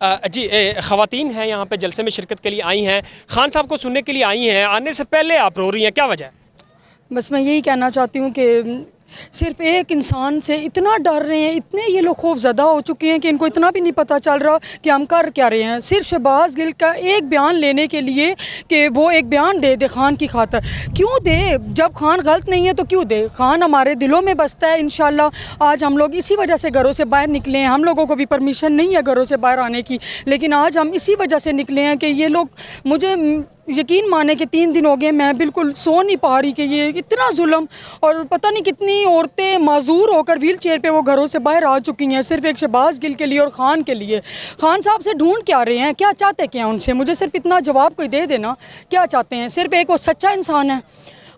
जी ख़वातीन हैं यहाँ पे जलसे में शिरकत के लिए आई हैं, खान साहब को सुनने के लिए आई हैं, आने से पहले आप रो रही हैं, क्या वजह है? बस मैं यही कहना चाहती हूँ कि सिर्फ एक इंसान से इतना डर रहे हैं, इतने ये लोग खौफज़दा हो चुके हैं कि इनको इतना भी नहीं पता चल रहा कि हम कर क्या रहे हैं। सिर्फ शहबाज गिल का एक बयान लेने के लिए कि वो एक बयान दे दे खान की खातर, क्यों दे? जब खान गलत नहीं है तो क्यों दे? खान हमारे दिलों में बसता है। इंशाल्लाह आज हम लोग इसी वजह से घरों से बाहर निकले हैं। हम लोगों को भी परमिशन नहीं है घरों से बाहर आने की, लेकिन आज हम इसी वजह से निकले हैं कि ये लोग, मुझे यकीन माने कि 3 दिन हो गए मैं बिल्कुल सो नहीं पा रही कि ये इतना जुल्म, और पता नहीं कितनी औरतें माजूर होकर व्हील चेयर पे वो घरों से बाहर आ चुकी हैं सिर्फ एक शहबाज गिल के लिए और ख़ान के लिए। खान साहब से ढूंढ क्या रहे हैं, क्या चाहते क्या उनसे? मुझे सिर्फ इतना जवाब कोई दे देना, क्या चाहते हैं? सिर्फ एक वो सच्चा इंसान है,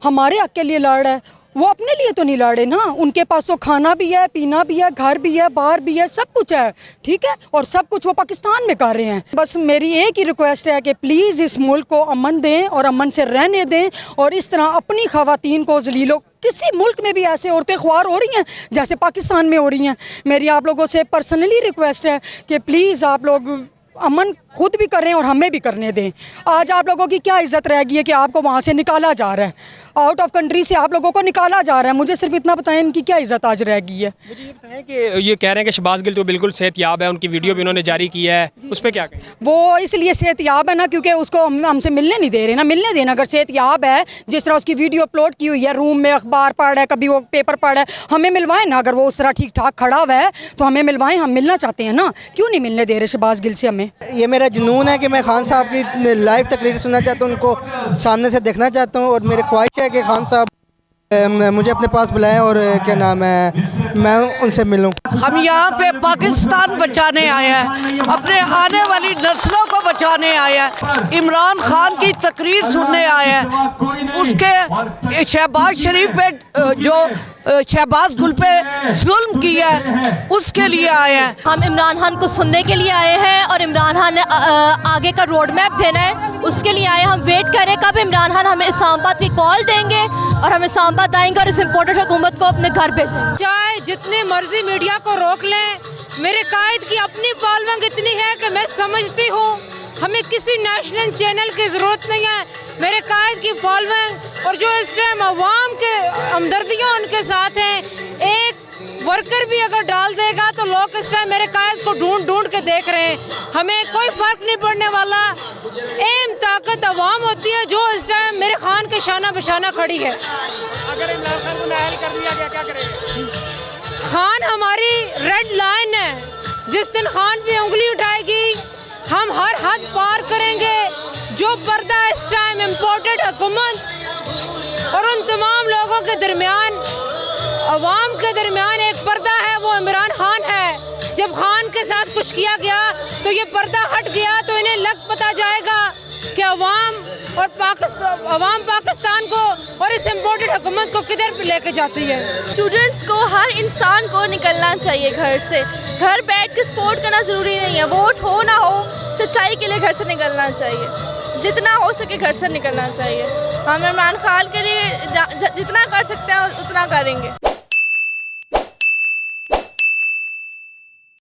हमारे हक के लिए लड़ रहा है, वो अपने लिए तो नहीं लड़े ना। उनके पास तो खाना भी है, पीना भी है, घर भी है, बाहर भी है, सब कुछ है, ठीक है, और सब कुछ वो पाकिस्तान में कर रहे हैं। बस मेरी एक ही रिक्वेस्ट है कि प्लीज़ इस मुल्क को अमन दें और अमन से रहने दें, और इस तरह अपनी ख़वातीन को ज़लीलो, किसी मुल्क में भी ऐसे औरतें ख्वार हो रही हैं जैसे पाकिस्तान में हो रही हैं। मेरी आप लोगों से पर्सनली रिक्वेस्ट है कि प्लीज़ आप लोग अमन खुद भी करें और हमें भी करने दें। आज आप लोगों की क्या इज़्ज़त रह गई है कि आपको वहाँ से निकाला जा रहा है, आउट ऑफ कंट्री से आप लोगों को निकाला जा रहा है। मुझे सिर्फ इतना बताएं इनकी क्या इज़्ज़त आज रह गई है। मुझे ये बताएं कि ये कह रहे हैं कि शहबाज गिल तो बिल्कुल सेहतयाब है, उनकी वीडियो भी उन्होंने जारी की है, उस पर क्या कहें? वो इसलिए सेहतयाब है ना क्योंकि उसको हमसे मिलने नहीं दे रहे ना, मिलने देना। अगर सेहतयाब है, जिस तरह उसकी वीडियो अपलोड की हुई है, रूम में अखबार पढ़ रहा है, कभी वो पेपर पढ़ रहा है, हमें मिलवाएं ना। अगर वो उस तरह ठीक ठाक खड़ा हुआ है तो हमें मिलवाएं, हम मिलना चाहते हैं ना। क्यों नहीं मिलने दे रहे शहबाज गिल से हमें? ये मेरा जुनून है कि मैं खान साहब की लाइव तकरीर सुनना चाहता हूँ, उनको सामने से देखना चाहता हूँ, और मेरी ख्वाहिश है कि खान साहब मुझे अपने पास बुलाएं और क्या नाम है, मैं उनसे मिलूं। हम यहाँ पे पाकिस्तान बचाने आए हैं, अपने आने वाली नस्लों को बचाने आए हैं, इमरान खान की तकरीर सुनने आए हैं, उसके शहबाज शरीफ पे जो शहबाज गुल पे जुल्म किया है उसके लिए आए हैं। हम इमरान खान को सुनने के लिए आए हैं और इमरान खान ने आगे का रोड मैप देना है, उसके लिए आए हैं। हम वेट करें कब इमरान खान हमें इस्लामाबाद की कॉल देंगे और हम इस्लामाबाद आएंगे और इस इम्पोर्टेड हुकूमत को अपने घर भेजेंगे। चाहे जितने मर्जी मीडिया को रोक लें, मेरे कायद की अपनी फॉलोइंग इतनी है कि मैं समझती हूँ हमें किसी नेशनल चैनल की ज़रूरत नहीं है। मेरे कायद की फॉलोइंग और जो इस टाइम अवाम के हमदर्दियाँ उनके साथ हैं, एक वर्कर भी अगर डाल देगा तो लोग इस टाइम मेरे कायद को ढूंढ ढूंढ के देख रहे हैं। हमें कोई फ़र्क नहीं पड़ने वाला। एम ताकत अवाम होती है जो इस टाइम मेरे खान के शाना बशाना खड़ी है। अगर इमरान खान को नाअहल कर दिया गया क्या करेंगे? खान हमारी रेड लाइन है, जिस दिन खान पे उंगली उठाएगी हम हर हद पार करेंगे। जो पर्दा इस टाइम इम्पोर्टेड हुकूमत और उन तमाम लोगों के दरमियान, अवाम के दरमियान एक पर्दा है, वो इमरान खान है। जब खान के साथ कुछ किया गया तो ये पर्दा हट गया तो इन्हें लग पता जाएगा कि अवाम पाकिस्तान को और इस इम्पोर्टेड हुकूमत को किधर लेके जाती है। स्टूडेंट्स को, हर इंसान को निकलना चाहिए घर से। घर बैठ के सपोर्ट करना ज़रूरी नहीं है, वोट हो ना हो, सच्चाई के लिए घर से निकलना चाहिए। जितना हो सके घर से निकलना चाहिए। हम इमरान खान के लिए जितना कर सकते हैं उतना करेंगे।